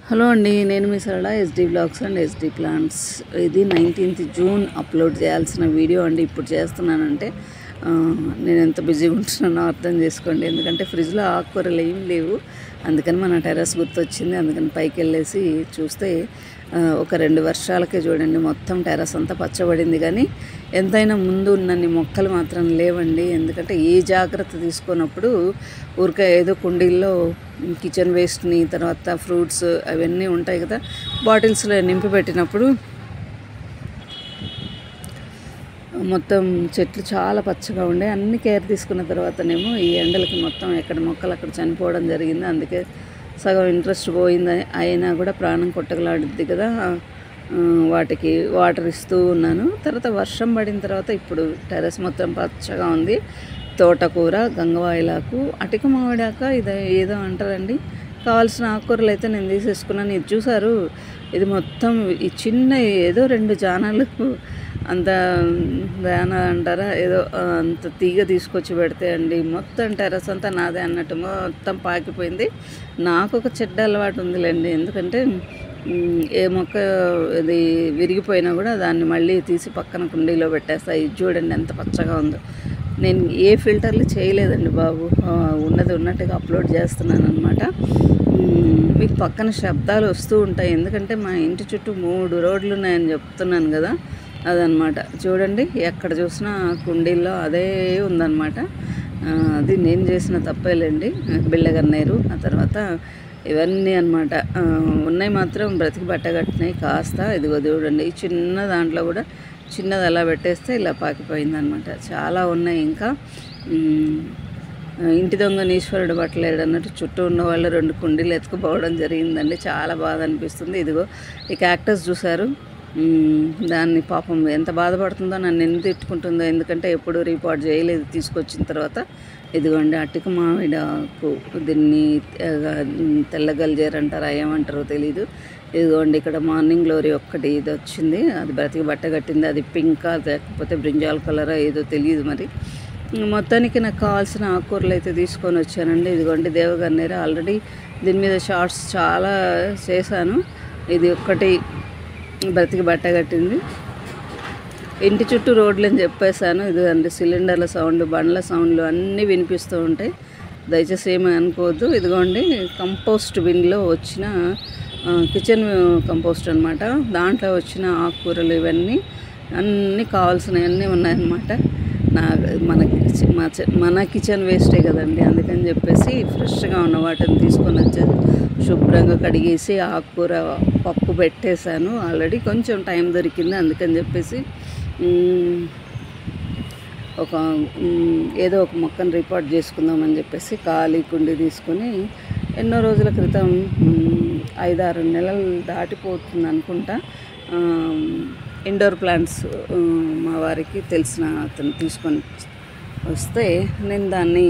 Hello అండి, నేను మీ Sarala SD blogs and SD plants. ఇది 19th జూన్ అప్లోడ్ చేయాల్సిన వీడియో అండి. ఇప్పుడు చేస్తున్నానంటే నేను ఎంత బిజీగా ఉంటున్నానో అర్థం చేసుకోండి. ఎందుకంటే ఫ్రిడ్జ్లో ఆకుకూరలు ఏం లేవు, అందుకని మన టెర్రస్ గుర్తొచ్చింది. అందుకని పైకి వెళ్ళేసి చూస్తే ఒక 2 వర్షాలకే చూడండి మొత్తం టెర్రస్ అంతా పచ్చబడింది. కానీ ఎంతైనా ముందు ఉన్నన్ని మొక్కలు మాత్రం లేవండి. ఎందుకంటే ఏ జాగ్రత్త తీసుకున్నప్పుడు ఊరికే ఏదో కుండీల్లో కిచెన్ వేస్ట్ని, తర్వాత ఫ్రూట్స్ అవన్నీ ఉంటాయి కదా, బాటిల్స్లో నింపి పెట్టినప్పుడు మొత్తం చెట్లు చాలా పచ్చగా ఉండే. అన్ని కేర్ తీసుకున్న తర్వాతనేమో ఈ ఎండలకి మొత్తం ఎక్కడ మొక్కలు అక్కడ చనిపోవడం జరిగింది. అందుకే సగం ఇంట్రెస్ట్ పోయింది. అయినా కూడా ప్రాణం కొట్టగలాడుద్ది కదా, వాటికి వాటర్ ఇస్తూ ఉన్నాను. తర్వాత వర్షం పడిన తర్వాత ఇప్పుడు టెర్రస్ మొత్తం పచ్చగా ఉంది. తోటకూర, గంగవాయిలాకు, అటిక మామిడాక, ఇది ఏదో అంటారండి. కావాల్సిన ఆకుకూరలు అయితే నేను తీసేసుకున్నాను. ఇది చూసారు, ఇది మొత్తం ఈ చిన్న ఏదో 2 జానాలు అంత దాన అంటారా ఏదో అంత తీగ తీసుకొచ్చి పెడితే అండి మొత్తం టెర్రస్ అంతా నాదే అన్నట్టు మొత్తం పాకిపోయింది. నాకు ఒక చెడ్డ అలవాటు ఉందిలేండి. ఎందుకంటే ఏ మొక్క ఇది విరిగిపోయినా కూడా దాన్ని మళ్ళీ తీసి పక్కన కుండీలో పెట్టేస్తా. ఇది చూడండి ఎంత పచ్చగా ఉందో. నేను ఏ ఫిల్టర్లు చేయలేదండి బాబు, ఉన్నది ఉన్నట్టుగా అప్లోడ్ చేస్తున్నాను అనమాట. మీకు పక్కన శబ్దాలు వస్తూ ఉంటాయి, ఎందుకంటే మా ఇంటి చుట్టూ 3 రోడ్లు ఉన్నాయని చెప్తున్నాను కదా, అదనమాట. చూడండి ఎక్కడ చూసినా కుండీల్లో అదే ఉందన్నమాట. అది నేను చేసిన తప్పేలేండి. బిళ్ళగన్నేరు, ఆ తర్వాత ఇవన్నీ అనమాట ఉన్నాయి. మాత్రం బ్రతికి బట్టగట్టినాయి కాస్త. ఇదిగో చూడండి, ఈ చిన్న దాంట్లో కూడా చిన్నది అలా పెట్టేస్తే ఇలా పాకిపోయిందనమాట. చాలా ఉన్నాయి. ఇంకా ఇంటి దొంగ ఈశ్వరుడు బట్టలేడు అన్నట్టు చుట్టూ ఉన్న వాళ్ళు 2 కుండీలు ఎత్తుకుపోవడం జరిగిందండి. చాలా బాధ అనిపిస్తుంది. ఇదిగో ఈ క్యాక్టస్ చూసారు, దాన్ని పాపం ఎంత బాధపడుతుందో, నన్ను ఎందుకు తిట్టుకుంటుందో. ఎందుకంటే ఎప్పుడు రిపోర్ట్ చేయలేదు తీసుకొచ్చిన తర్వాత. ఇదిగోండి అటిక మామిడాకు, దీన్ని తెల్లగలిజేరు అంటారా ఏమంటారో తెలీదు. ఇదిగోండి ఇక్కడ మార్నింగ్ గ్లోరీ ఒక్కటి ఇది వచ్చింది, అది బ్రతికి బట్టగట్టింది. అది పింకా లేకపోతే బ్రింజాల్ కలరా ఏదో తెలియదు మరి. మొత్తానికి నాకు కావాల్సిన ఆకుకూరలు అయితే తీసుకొని వచ్చానండి. ఇదిగోండి దేవగన్నేరు. ఆల్రెడీ దీని మీద షార్ట్స్ చాలా చేశాను. ఇది ఒక్కటి బ్రతికి బట్టగట్టింది. ఇంటి చుట్టూ రోడ్లు అని చెప్పేశాను. ఇదిగోండి సిలిండర్ల సౌండ్, బండ్ల సౌండ్లు అన్నీ వినిపిస్తూ ఉంటాయి, దయచేసి ఏమీ అనుకోవద్దు. ఇదిగోండి కంపోస్ట్ బిన్లో వచ్చిన కిచెన్ కంపోస్ట్ అనమాట. దాంట్లో వచ్చిన ఆకుకూరలు ఇవన్నీ అన్నీ కావాల్సినవన్నీ ఉన్నాయన్నమాట. మన కిచెన్ వేస్టే కదండి, అందుకని చెప్పేసి ఫ్రెష్గా ఉన్న వాటిని తీసుకొని వచ్చేసి శుభ్రంగా కడిగేసి ఆకుకూర పప్పు పెట్టేశాను. ఆల్రెడీ కొంచెం టైం దొరికింది, అందుకని చెప్పేసి ఏదో ఒక మొక్కను రిపోర్ట్ చేసుకుందామని చెప్పేసి ఖాళీ కుండి తీసుకొని ఎన్నో రోజుల క్రితం 5-6 నెలలు దాటిపోతుంది అనుకుంటా, ఇండోర్ ప్లాంట్స్ మా వారికి తెలిసిన అతను తీసుకొని వస్తే నేను దాన్ని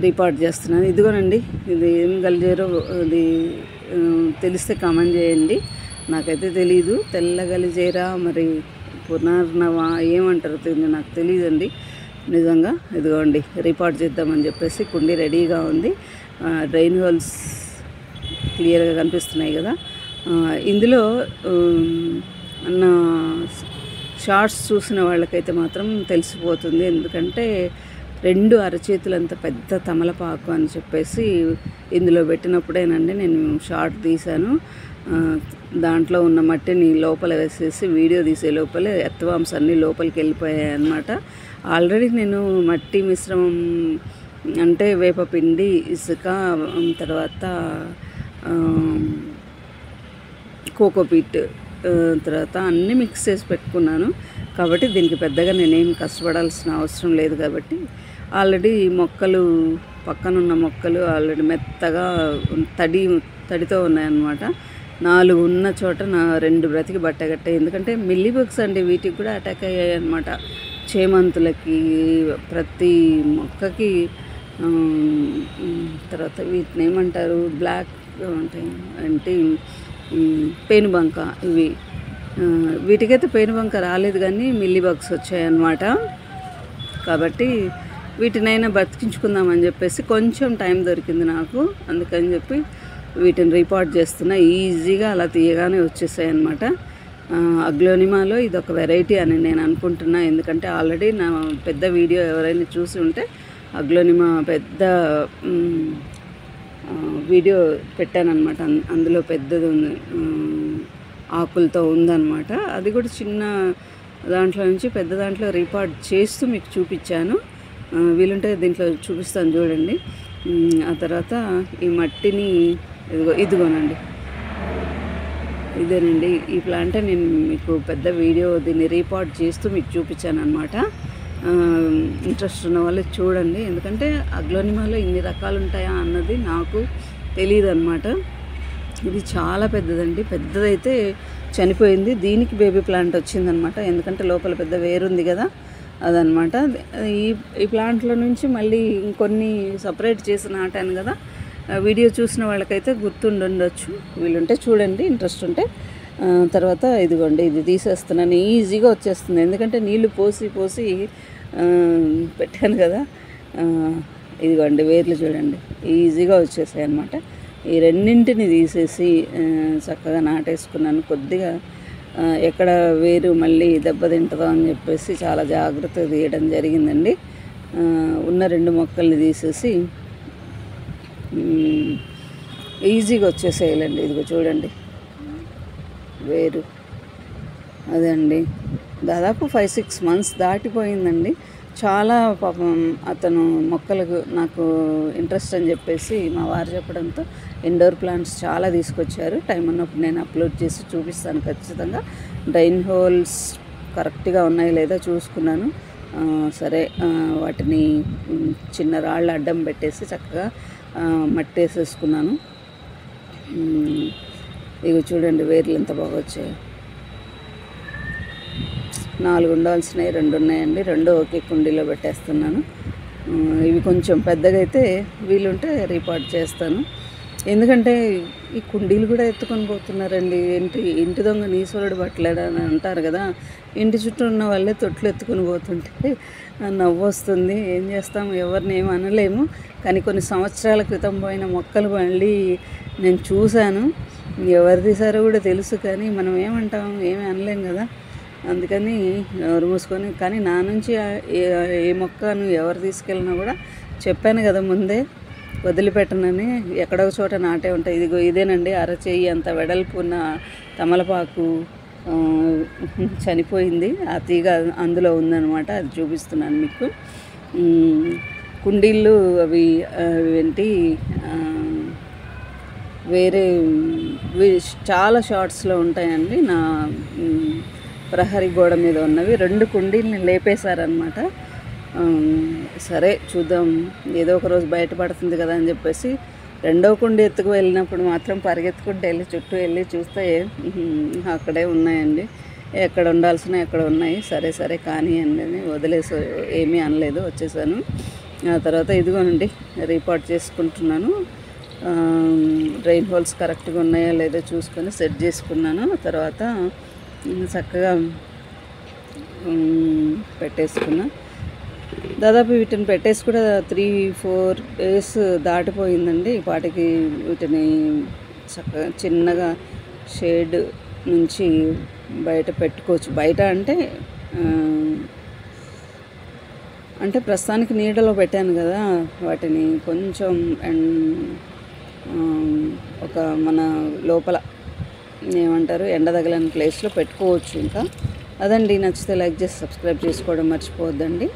రిపోర్ట్ చేస్తున్నాను. ఇదిగోనండి, ఇది ఏం గలిజేరో అది తెలిస్తే కామెంట్ చేయండి. నాకైతే తెలీదు. తెల్ల గలిజేరా మరి పునర్నవ ఏమంటారో తెలియదు, నాకు తెలియదండి నిజంగా. ఇదిగోండి రిపోర్ట్ చేద్దామని చెప్పేసి కుండీ రెడీగా ఉంది. డ్రైన్ హోల్స్ క్లియర్గా కనిపిస్తున్నాయి కదా. ఇందులో నా షార్ట్స్ చూసిన వాళ్ళకైతే మాత్రం తెలిసిపోతుంది. ఎందుకంటే 2 అరచేతులంత పెద్ద తమలపాకు అని చెప్పేసి ఇందులో పెట్టినప్పుడేనండి నేను షార్ట్ తీశాను. దాంట్లో ఉన్న మట్టిని లోపల వేసేసి వీడియో తీసే లోపలే ఎర్త్వామ్స్ అన్నీ లోపలికి వెళ్ళిపోయాయి అన్నమాట. ఆల్రెడీ నేను మట్టి మిశ్రమం అంటే వేపపిండి, ఇసుక, తర్వాత కోకోపీట్, తర్వాత అన్నీ మిక్స్ చేసి పెట్టుకున్నాను. కాబట్టి దీనికి పెద్దగా నేనేం కష్టపడాల్సిన అవసరం లేదు. కాబట్టి ఆల్రెడీ మొక్కలు పక్కనున్న మొక్కలు ఆల్రెడీ మెత్తగా తడితో ఉన్నాయన్నమాట. 4 ఉన్న చోట 2 బ్రతికి బట్టగట్టాయి. ఎందుకంటే మిల్లీ బగ్స్ అండి, వీటికి కూడా అటాక్ అయ్యాయి అన్నమాట. చేమంతులకి, ప్రతి మొక్కకి. తర్వాత వీటిని ఏమంటారు, బ్లాక్ ఉంటాయి అంటే పేనుబంక. వీటికైతే పేనుబంక రాలేదు, కానీ మిల్లీ బగ్స్ వచ్చాయన్నమాట. కాబట్టి వీటినైనా బతికించుకుందామని చెప్పేసి కొంచెం టైం దొరికింది నాకు. అందుకని చెప్పి వీటిని రీపాట్ చేస్తున్నా. ఈజీగా అలా తీయగానే వచ్చేసాయి అన్నమాట. అగ్లోనిమాలో ఇదొక వెరైటీ అని నేను అనుకుంటున్నా. ఎందుకంటే ఆల్రెడీ నా పెద్ద వీడియో ఎవరైనా చూసి ఉంటే అగ్లోనిమా పెద్ద వీడియో పెట్టానమాట. అందులో పెద్దది ఉంది, ఆకులతో ఉందన్నమాట. అది కూడా చిన్న దాంట్లో నుంచి పెద్ద దాంట్లో రీపాట్ చేస్తూ మీకు చూపించాను. వీలుంటే దీంట్లో చూపిస్తాను చూడండి. ఆ తర్వాత ఈ మట్టిని ఇదిగోనండి, ఇదేనండి ఈ ప్లాంట్. నేను మీకు పెద్ద వీడియో దీన్ని రీపాట్ చేస్తూ మీకు చూపించాను అనమాట. ఇంట్రెస్ట్ ఉన్న వాళ్ళు చూడండి. ఎందుకంటే అగ్లోనిమాలో ఇన్ని రకాలు ఉంటాయా అన్నది నాకు తెలియదు అనమాట. ఇది చాలా పెద్దదండి. పెద్దదైతే చనిపోయింది. దీనికి బేబీ ప్లాంట్ వచ్చిందనమాట. ఎందుకంటే లోపల పెద్ద వేరుంది కదా, అదనమాట. ఈ ప్లాంట్లో నుంచి మళ్ళీ ఇంకొన్ని సపరేట్ చేసి నాటాను కదా. వీడియో చూసిన వాళ్ళకైతే గుర్తుండొచ్చు. వీళ్ళుంటే చూడండి, ఇంట్రెస్ట్ ఉంటే. తర్వాత ఇదిగోండి, ఇది తీసేస్తున్నాను. ఈజీగా వచ్చేస్తుంది, ఎందుకంటే నీళ్లు పోసి పోసి పెట్టాను కదా. ఇదిగోండి వేర్లు చూడండి, ఈజీగా వచ్చేసాయి అన్నమాట. ఈ రెండింటిని తీసేసి చక్కగా నాటేసుకున్నాను. కొద్దిగా ఎక్కడ వేరు మళ్ళీ దెబ్బతింటుందో అని చెప్పేసి చాలా జాగ్రత్తగా తీయడం జరిగిందండి. ఉన్న 2 మొక్కల్ని తీసేసి ఈజీగా వచ్చేసేయాలండి. ఇదిగో చూడండి వేరు, అదే అండి. దాదాపు 5-6 మంత్స్ దాటిపోయిందండి. చాలా పాపం అతను మొక్కలకు నాకు ఇంట్రెస్ట్ అని చెప్పేసి మా వారు చెప్పడంతో ఇండోర్ ప్లాంట్స్ చాలా తీసుకొచ్చారు. టైం ఉన్నప్పుడు నేను అప్లోడ్ చేసి చూపిస్తాను ఖచ్చితంగా. డ్రైన్ హోల్స్ కరెక్ట్గా ఉన్నాయో లేదో చూసుకున్నాను. సరే, వాటిని చిన్న రాళ్ళు అడ్డం పెట్టేసి చక్కగా మట్టి వేసేసుకున్నాను. ఇవి చూడండి వేర్లు ఎంత బాగా వచ్చాయి. 4 ఉండాల్సినవి 2 ఉన్నాయండి. 2 ఒకే కుండీలో పెట్టేస్తున్నాను. ఇవి కొంచెం పెద్దగా అయితే వీలుంటే రీపాట్ చేస్తాను. ఎందుకంటే ఈ కుండీలు కూడా ఎత్తుకొని పోతున్నారండి. ఇంటి దొంగ నీసోడు పట్టలేడని అంటారు కదా. ఇంటి చుట్టూ ఉన్న వాళ్ళే తొట్లు ఎత్తుకొని పోతుంటే నవ్వు వస్తుంది. ఏం చేస్తాం, ఎవరిని ఏమి అనలేము. కానీ కొన్ని సంవత్సరాల క్రితం పోయిన మొక్కలు మళ్ళీ నేను చూశాను. ఎవరు తీసారో కూడా తెలుసు, కానీ మనం ఏమంటాం, ఏమీ అనలేం కదా. అందుకని ఎవరు మూసుకొని, కానీ నా నుంచి ఏ మొక్కను ఎవరు తీసుకెళ్ళినా కూడా చెప్పాను కదా ముందే, వదిలిపెట్టనని. ఎక్కడో చోట నాటే ఉంటాయి. ఇదేనండి, అరచేయి అంత వెడల్పు ఉన్న తమలపాకు చనిపోయింది. ఆ తీగ అందులో ఉందన్నమాట. అది చూపిస్తున్నాను మీకు. కుండీళ్ళు అవి ఏంటి వేరే చాలా షార్ట్స్లో ఉంటాయండి. నా ప్రహరీ గోడ మీద ఉన్నవి 2 కుండీలని లేపేశారనమాట. సరే చూద్దాం, ఏదో ఒక రోజు బయటపడుతుంది కదా అని చెప్పేసి 2వ కుండీ ఎత్తుకు వెళ్ళినప్పుడు మాత్రం పరిగెత్తుకుంటూ వెళ్ళి చుట్టూ వెళ్ళి చూస్తే అక్కడే ఉన్నాయండి. ఎక్కడ ఉండాల్సిన ఎక్కడ ఉన్నాయి. సరే సరే కానీ అని వదిలేసి ఏమీ అనలేదు, వచ్చేసాను. ఆ తర్వాత ఇదిగోనండి రీపాట్ చేసుకుంటున్నాను. డ్రైన్ హోల్స్ కరెక్ట్గా ఉన్నాయో లేదో చూసుకొని సెట్ చేసుకున్నాను. తర్వాత చక్కగా పెట్టేసుకున్నా. దాదాపు వీటిని పెట్టేసి కూడా 3-4 డేస్ దాటిపోయిందండి. వాటికి వీటిని చక్కగా చిన్నగా షేడ్ నుంచి బయట పెట్టుకోవచ్చు. బయట అంటే ప్రస్తుతానికి నీడలో పెట్టాను కదా. వాటిని కొంచెం ఒక మన లోపల ఏమంటారు, ఎండ తగలని ప్లేస్లో పెట్టుకోవచ్చు. ఇంకా అదండి. నచ్చితే లైక్ చేసి సబ్స్క్రైబ్ చేసుకోవడం మర్చిపోవద్దండి.